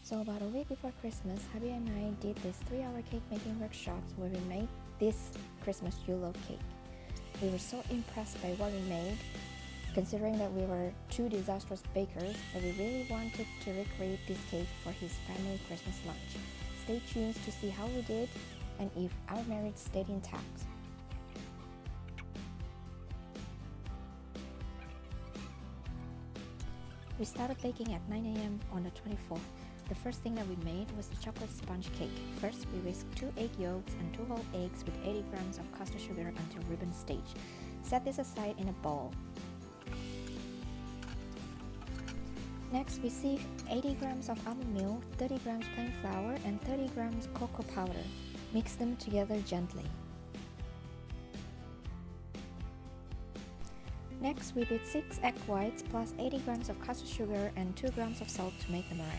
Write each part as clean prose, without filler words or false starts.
So about a week before Christmas, Hubby and I did this 3-hour cake making workshops where we made this Christmas Yule Log Cake. We were so impressed by what we made, considering that we were two disastrous bakers, that we really wanted to recreate this cake for his family Christmas lunch. Stay tuned to see how we did and if our marriage stayed intact. We started baking at 9 a.m. on the 24th. The first thing that we made was the chocolate sponge cake. First, we whisked 2 egg yolks and 2 whole eggs with 80 grams of custard sugar until ribbon stage. Set this aside in a bowl. Next, we sieve 80 grams of almond milk, 30 grams plain flour, and 30 grams cocoa powder. Mix them together gently. Next, we beat 6 egg whites plus 80 grams of custard sugar and 2 grams of salt to make the meringue.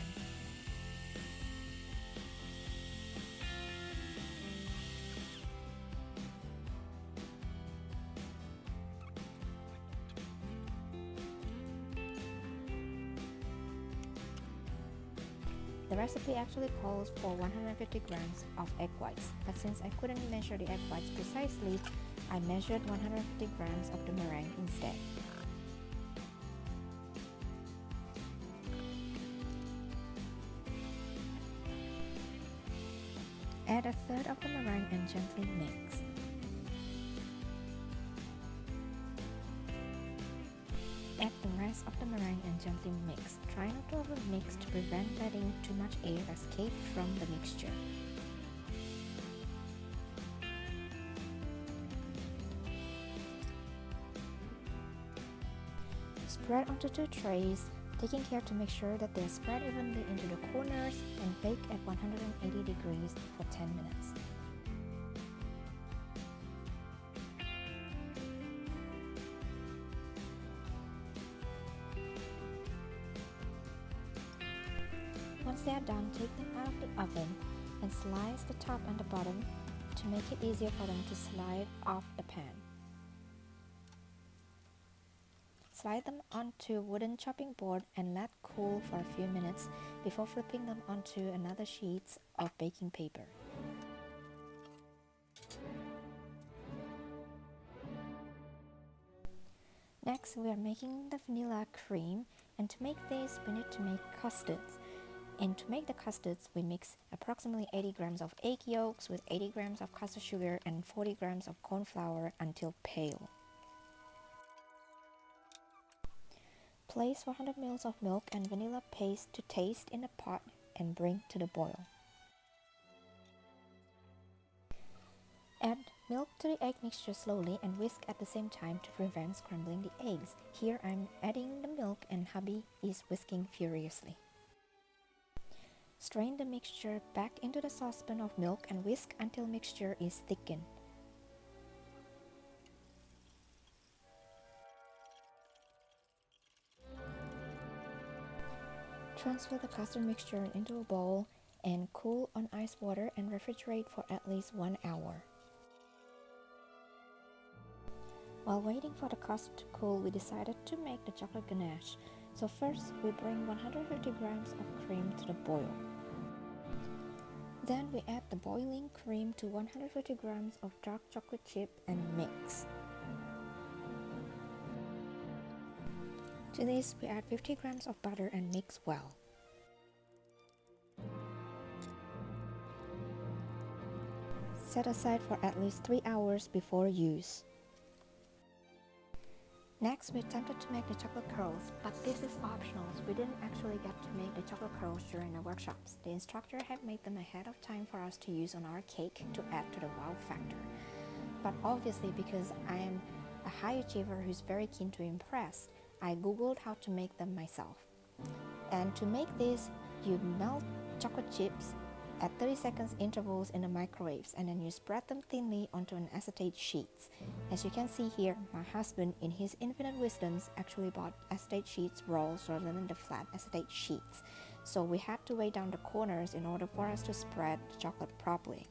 The recipe actually calls for 150 grams of egg whites, but since I couldn't measure the egg whites precisely, I measured 150 grams of the meringue instead. Add a third of the meringue and gently mix. Add the rest of the meringue and gently mix. Try not to overmix to prevent letting too much air escape from the mixture. Spread onto 2 trays, taking care to make sure that they are spread evenly into the corners, and bake at 180 degrees for 10 minutes. Once they are done, take them out of the oven and slice the top and the bottom to make it easier for them to slide off the pan. Slide them onto a wooden chopping board and let cool for a few minutes before flipping them onto another sheet of baking paper. Next, we are making the vanilla cream, and to make this, we need to make custards. And to make the custards, we mix approximately 80 grams of egg yolks with 80 grams of custard sugar and 40 grams of corn flour until pale. Place 400 ml of milk and vanilla paste to taste in the pot and bring to the boil. Add milk to the egg mixture slowly and whisk at the same time to prevent scrambling the eggs. Here I'm adding the milk and hubby is whisking furiously. Strain the mixture back into the saucepan of milk and whisk until mixture is thickened. Transfer the custard mixture into a bowl and cool on ice water and refrigerate for at least 1 hour. While waiting for the custard to cool, we decided to make the chocolate ganache. So first, we bring 150 grams of cream to the boil. Then we add the boiling cream to 150 grams of dark chocolate chip and mix. To this, we add 50 grams of butter and mix well. Set aside for at least 3 hours before use. Next, we attempted to make the chocolate curls, but this is optional, so we didn't actually get to make the chocolate curls during the workshops. The instructor had made them ahead of time for us to use on our cake to add to the wow factor. But obviously, because I am a high achiever who's very keen to impress, I googled how to make them myself. And to make this, you melt chocolate chips at 30 seconds intervals in the microwaves, and then you spread them thinly onto an acetate sheets. As you can see here, my husband, in his infinite wisdoms, actually bought acetate sheets rolls rather than the flat acetate sheets. So we had to weigh down the corners in order for us to spread the chocolate properly.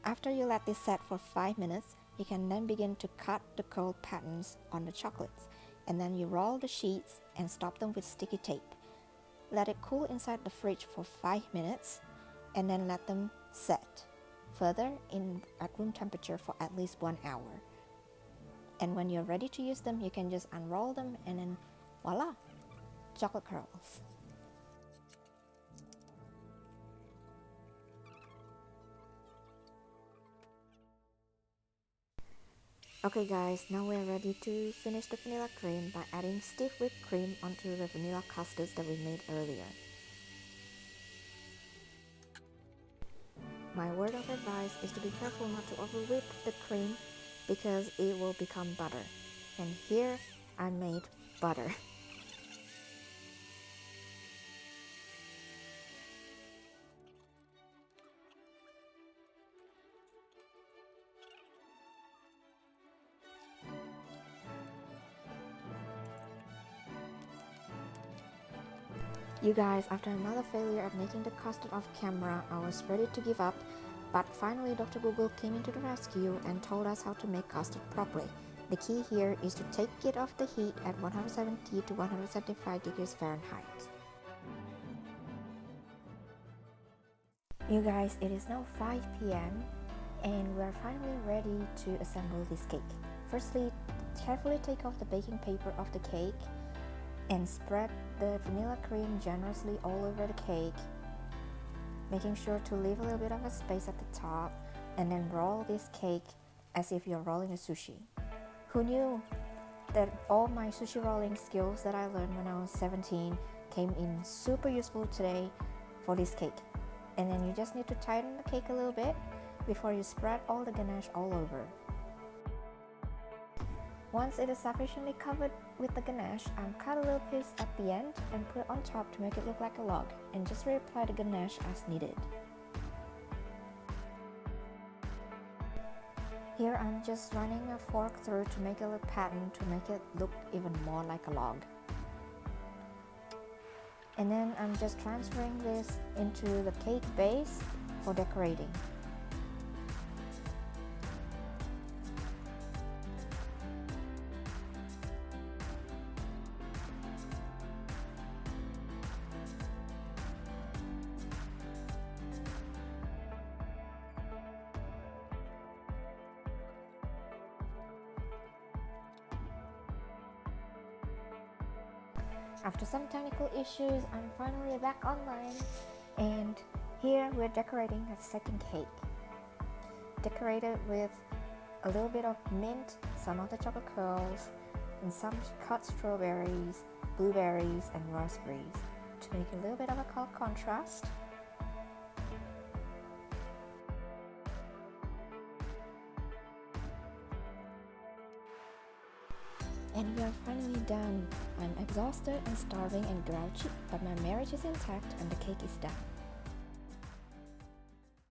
After you let this set for 5 minutes, you can then begin to cut the curl patterns on the chocolates, and then you roll the sheets and stop them with sticky tape. Let it cool inside the fridge for 5 minutes and then let them set further at room temperature for at least 1 hour. And when you're ready to use them, you can just unroll them and then voila, chocolate curls. Okay guys, now we're ready to finish the vanilla cream by adding stiff whipped cream onto the vanilla custards that we made earlier. My word of advice is to be careful not to over whip the cream because it will become butter. And here I made butter. You guys, after another failure at making the custard off camera, I was ready to give up, but finally Dr. Google came into the rescue and told us how to make custard properly. The key here is to take it off the heat at 170 to 175 degrees Fahrenheit. You guys, it is now 5 p.m. and we are finally ready to assemble this cake. Firstly, carefully take off the baking paper of the cake and spread the vanilla cream generously all over the cake, making sure to leave a little bit of a space at the top, and then roll this cake as if you're rolling a sushi. Who knew that all my sushi rolling skills that I learned when I was 17 came in super useful today for this cake. And then you just need to tighten the cake a little bit before you spread all the ganache all over. Once it is sufficiently covered with the ganache, cut a little piece at the end and put it on top to make it look like a log, and just reapply the ganache as needed. Here I'm just running a fork through to make a little pattern to make it look even more like a log. And then I'm just transferring this into the cake base for decorating. After some technical issues, I'm finally back online, and here we're decorating a second cake. Decorated with a little bit of mint, some of the chocolate curls, and some cut strawberries, blueberries, and raspberries to make a little bit of a color contrast. And we are finally done. I'm exhausted and starving and grouchy, but my marriage is intact and the cake is done.